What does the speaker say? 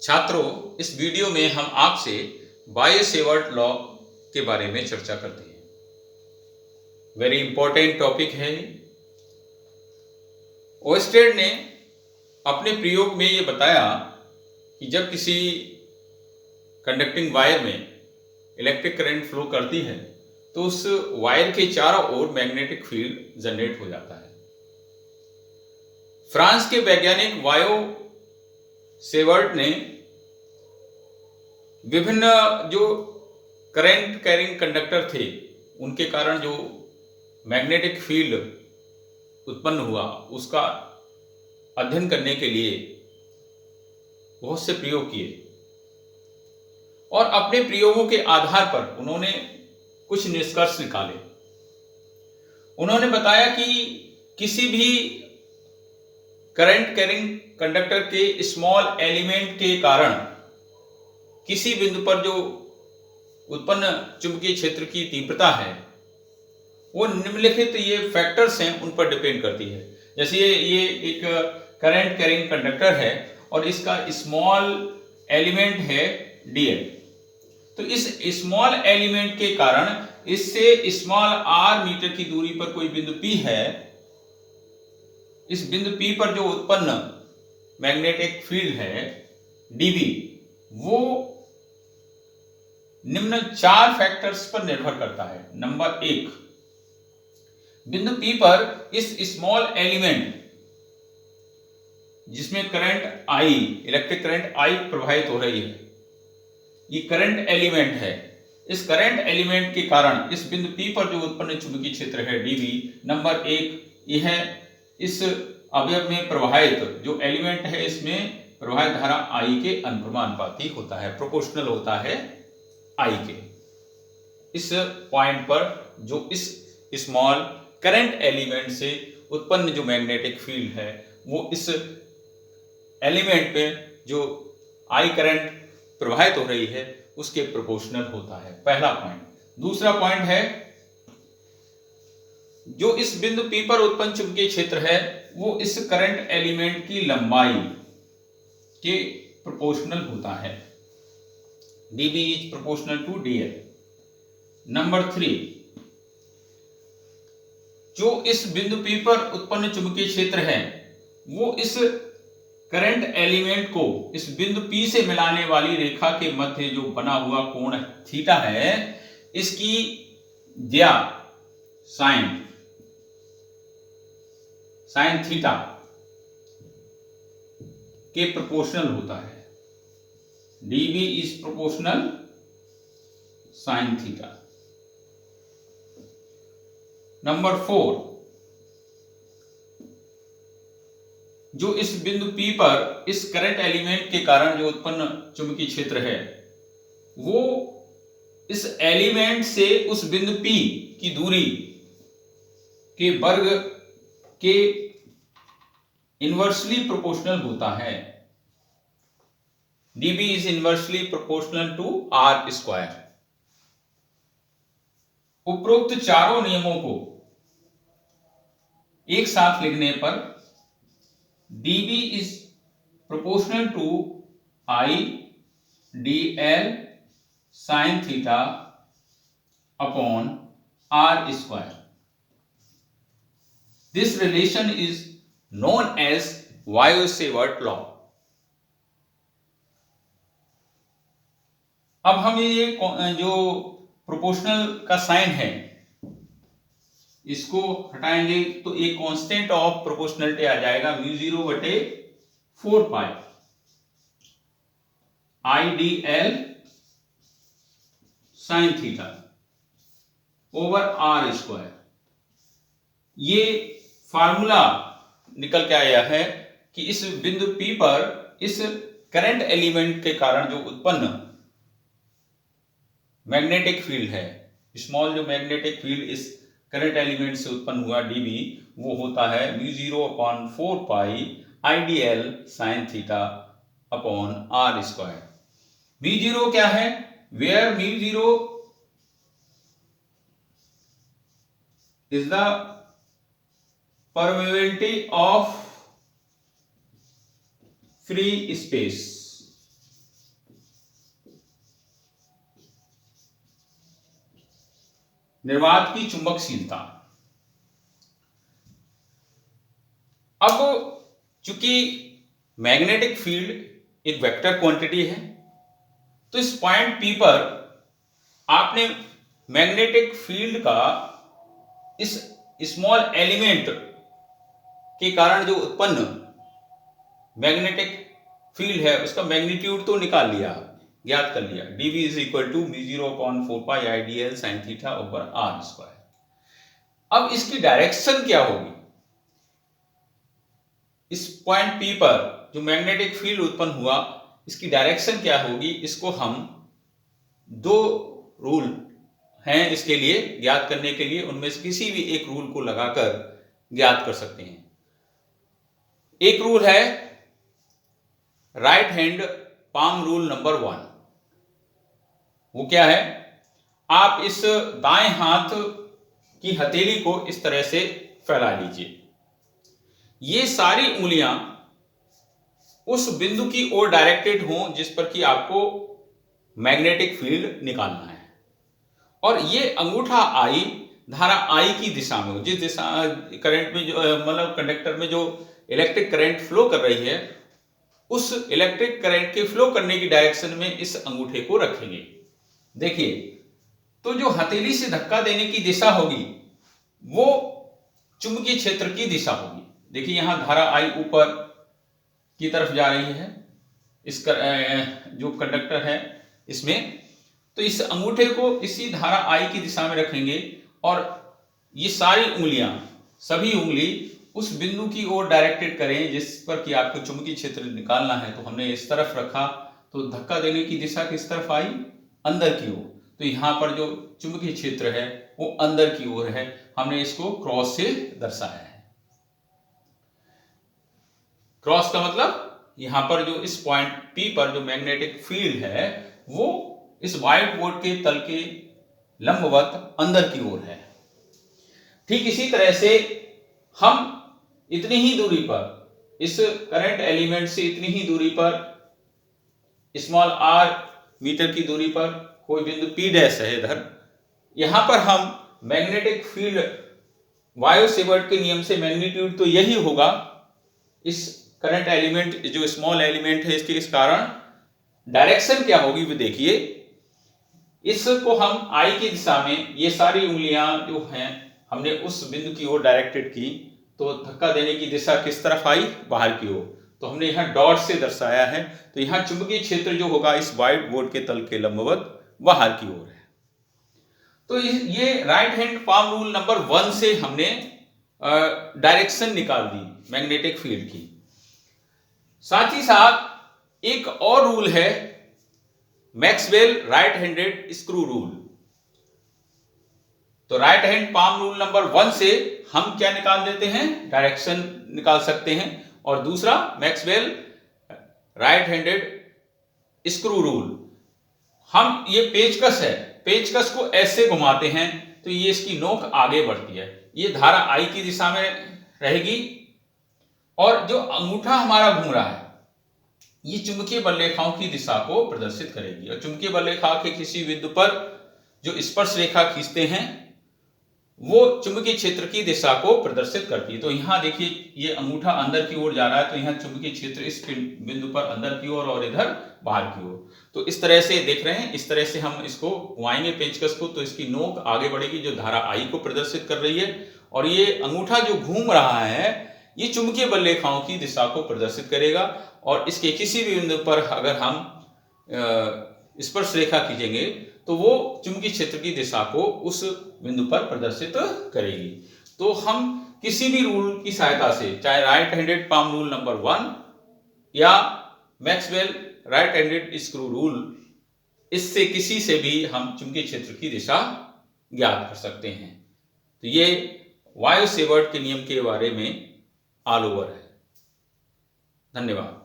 छात्रों, इस वीडियो में हम आपसे बायो-सेवर्ट लॉ के बारे में चर्चा करते हैं। वेरी इंपॉर्टेंट टॉपिक है। ओस्टेड ने अपने प्रयोग में ये बताया कि जब किसी कंडक्टिंग वायर में इलेक्ट्रिक करंट फ्लो करती है तो उस वायर के चारों ओर मैग्नेटिक फील्ड जनरेट हो जाता है। फ्रांस के वैज्ञानिक बायो सेवर्ट ने विभिन्न जो करंट कैरिंग कंडक्टर थे उनके कारण जो मैग्नेटिक फील्ड उत्पन्न हुआ उसका अध्ययन करने के लिए बहुत से प्रयोग किए और अपने प्रयोगों के आधार पर उन्होंने कुछ निष्कर्ष निकाले। उन्होंने बताया कि किसी भी करंट कैरिंग कंडक्टर के स्मॉल एलिमेंट के कारण किसी बिंदु पर जो उत्पन्न चुंबकीय क्षेत्र की तीव्रता है वो निम्नलिखित ये फैक्टर्स हैं उन पर डिपेंड करती है। जैसे ये एक करंट कैरिंग कंडक्टर है और इसका स्मॉल एलिमेंट है dl। तो इस स्मॉल एलिमेंट के कारण इससे स्मॉल r मीटर की दूरी पर कोई बिंदु P है, इस बिंदु P पर जो उत्पन्न मैग्नेटिक फील्ड है dB वो निम्न चार फैक्टर्स पर निर्भर करता है। नंबर 1, बिंदु P पर इस स्मॉल एलिमेंट जिसमें current I, electric current I प्रवाहित हो रही है, ये करंट एलिमेंट है। इस करंट एलिमेंट के कारण इस बिंदु P पर जो उत्पन्न चुंबकीय क्षेत्र है dB, नंबर 1, यह इस अवयव में प्रवाहित जो एलिमेंट है इसमें प्रवाहित धारा I के अनुपाती होता है, प्रोपोर्शनल होता है I के। इस पॉइंट पर जो इस स्मॉल करंट एलिमेंट से उत्पन्न जो मैग्नेटिक फील्ड है वो इस एलिमेंट पे जो I करंट प्रवाहित हो रही है उसके प्रोपोर्शनल होता है, पहला पॉइंट। दूसरा पॉइंट है जो इस बिंदु P पर उत्पन्न चुंबकीय क्षेत्र है वो इस करंट एलिमेंट की लंबाई के प्रोपोर्शनल होता है, dB is proportional to dl। Number 3, जो इस बिंदु P पर उत्पन्न चुंबकीय क्षेत्र है वो इस करंट एलिमेंट को इस बिंदु P से मिलाने वाली रेखा के मध्य जो बना हुआ कोण थीटा है इसकी ज्या साइन थीटा के प्रोपोर्शनल होता है, dB is proportional sin theta. Number 4, जो इस बिंदु P पर इस करंट एलिमेंट के कारण जो उत्पन्न चुंबकीय क्षेत्र है वो इस एलिमेंट से उस बिंदु P की दूरी के वर्ग के इनवर्सली प्रोपोर्शनल होता है, dB is inversely proportional to r square। उपरोक्त चारों नियमों को एक साथ लिखने पर dB is proportional to I dl sin theta upon r square। This relation is known as Biot-Savart law। अब हम ये जो प्रोपोर्शनल का साइन है इसको हटाएंगे तो एक कांस्टेंट ऑफ प्रोपोर्शनलिटी आ जाएगा μ0 बटे 4 pi IDL sine theta over r square. ये फार्मूला निकल के आया है कि इस बिंदु P पर इस करंट एलिमेंट के कारण जो उत्पन्न मैग्नेटिक फील्ड है, स्मॉल जो मैग्नेटिक फील्ड इस करंट एलिमेंट से उत्पन्न हुआ dB वो होता है μ0 upon 4 pi IDL sine theta upon r square. μ0 क्या है? Where μ0 is the permeability of free space। निर्वात की चुंबकशीलता। अब चूंकि मैग्नेटिक फील्ड एक वेक्टर क्वांटिटी है, तो इस पॉइंट P पर आपने मैग्नेटिक फील्ड का इस स्मॉल एलिमेंट के कारण जो उत्पन्न मैग्नेटिक फील्ड है उसका मैग्नीट्यूड तो निकाल लिया, ज्ञात कर लिया। dV is equal to μ0/4π/IDL sin theta over r square. अब इसकी डायरेक्शन क्या होगी? इस पॉइंट P पर जो मैग्नेटिक फील्ड उत्पन्न हुआ, इसकी डायरेक्शन क्या होगी? इसको हम दो रूल हैं इसके लिए ज्ञात करने के लिए, उनमें से किसी भी एक रूल को लगाकर ज्ञात कर सकते हैं। एक रूल है right hand palm rule number 1। वो क्या है? आप इस दाएं हाथ की हथेली को इस तरह से फैला लीजिए। ये सारी उंगलियां उस बिंदु की ओर डायरेक्टेड हों जिस पर कि आपको मैग्नेटिक फील्ड निकालना है, और ये अंगूठा आई धारा आई की दिशा में हो। जिस दिशा करंट में जो मतलब कंडक्टर में जो इलेक्ट्रिक करंट फ्लो कर रही है, उस इलेक्ट्रिक करंट के फ्लो करने की डायरेक्शन में इस अंगूठे को रखेंगे। देखिए, तो जो हथेली से धक्का देने की दिशा होगी वो चुंबकीय क्षेत्र की दिशा होगी। देखिए, यहां धारा आई ऊपर की तरफ जा रही है, इस जो कंडक्टर है इसमें, तो इस अंगूठे को इसी धारा आई की दिशा में रखेंगे, और ये सारी उंगलियां, सभी उंगली उस बिंदु की ओर डायरेक्टेड करें जिस पर कि आपको चुंबकीय क्षेत्र निकालना है। तो हमने इस तरफ रखा, तो धक्का देने की दिशा किस तरफ आई? अंदर की ओर। तो यहां पर जो चुंबकीय क्षेत्र है वो अंदर की ओर है। हमने इसको क्रॉस से दर्शाया है। क्रॉस का मतलब यहां पर जो इस पॉइंट P पर जो मैग्नेटिक फील्ड है वो इस व्हाइट बोर्ड के तल के लंबवत अंदर की ओर है। ठीक इसी तरह से हम इतनी ही दूरी पर, इस करंट एलिमेंट से इतनी ही दूरी पर, स्मॉल r मीटर की दूरी पर कोई बिंदु P डैश है इधर, यहां पर हम मैग्नेटिक फील्ड वायो सेवर्ट के नियम से मैग्नीट्यूड तो यही होगा इस करंट एलिमेंट, जो स्मॉल एलिमेंट है इसके, इस कारण डायरेक्शन क्या होगी वो देखिए। इसको हम I की दिशा में, ये सारी उंगलियां जो हैं हमने उस बिंदु की ओर डायरेक्टेड की, तो धक्का देने की दिशा किस तरफ आई? बाहर की ओर। तो हमने यहाँ डॉट से दर्शाया है। तो यहाँ चुंबकीय क्षेत्र जो होगा इस व्हाइट बोर्ड के तल के लंबवत बाहर की ओर है। तो ये right hand palm rule number 1 से हमने डायरेक्शन निकाल दी मैग्नेटिक फील्ड की। साथ ही साथ एक और रूल है Maxwell right handed screw rule. तो right hand palm rule number 1 से हम क्या निकाल देते हैं? डायरेक्शन निकाल सकते हैं। और दूसरा Maxwell right handed screw rule, हम ये पेचकस है, पेचकस को ऐसे घुमाते हैं तो ये इसकी नोक आगे बढ़ती है, ये धारा आई की दिशा में रहेगी, और जो अंगूठा हमारा घूम रहा है ये चुंबकीय बल रेखाओं की दिशा को प्रदर्शित करेगी। और चुंबकीय बल रेखा के किसी बिंदु पर जो स्पर्श रेखा खींचते हैं वो चुंबकीय क्षेत्र की दिशा को प्रदर्शित करती है। तो यहाँ देखिए, ये अंगूठा अंदर की ओर जा रहा है, तो यहाँ चुंबकीय क्षेत्र इस बिंदु पर अंदर की ओर और इधर बाहर की ओर। तो इस तरह से देख रहे हैं, इस तरह से हम इसको घुमाएंगे पेचकस को, तो इसकी नोक आगे बढ़ेगी जो धारा आई को प्रदर्शित कर रही है, और ये अंगूठा जो घूम रहा है ये चुंबकीय बल रेखाओं की दिशा को प्रदर्शित करेगा। और इसके किसी भी बिंदु पर अगर हम स्पर्श रेखा खींचेंगे तो वो चुंबकीय क्षेत्र की दिशा को उस बिंदु पर प्रदर्शित करेगी। तो हम किसी भी रूल की सहायता से, चाहे right handed palm rule number 1 या Maxwell right handed screw rule, इससे किसी से भी हम चुंबकीय क्षेत्र की दिशा ज्ञात कर सकते हैं। तो ये वायो सेवर्ट के नियम के बारे में ऑल ओवर है। धन्यवाद।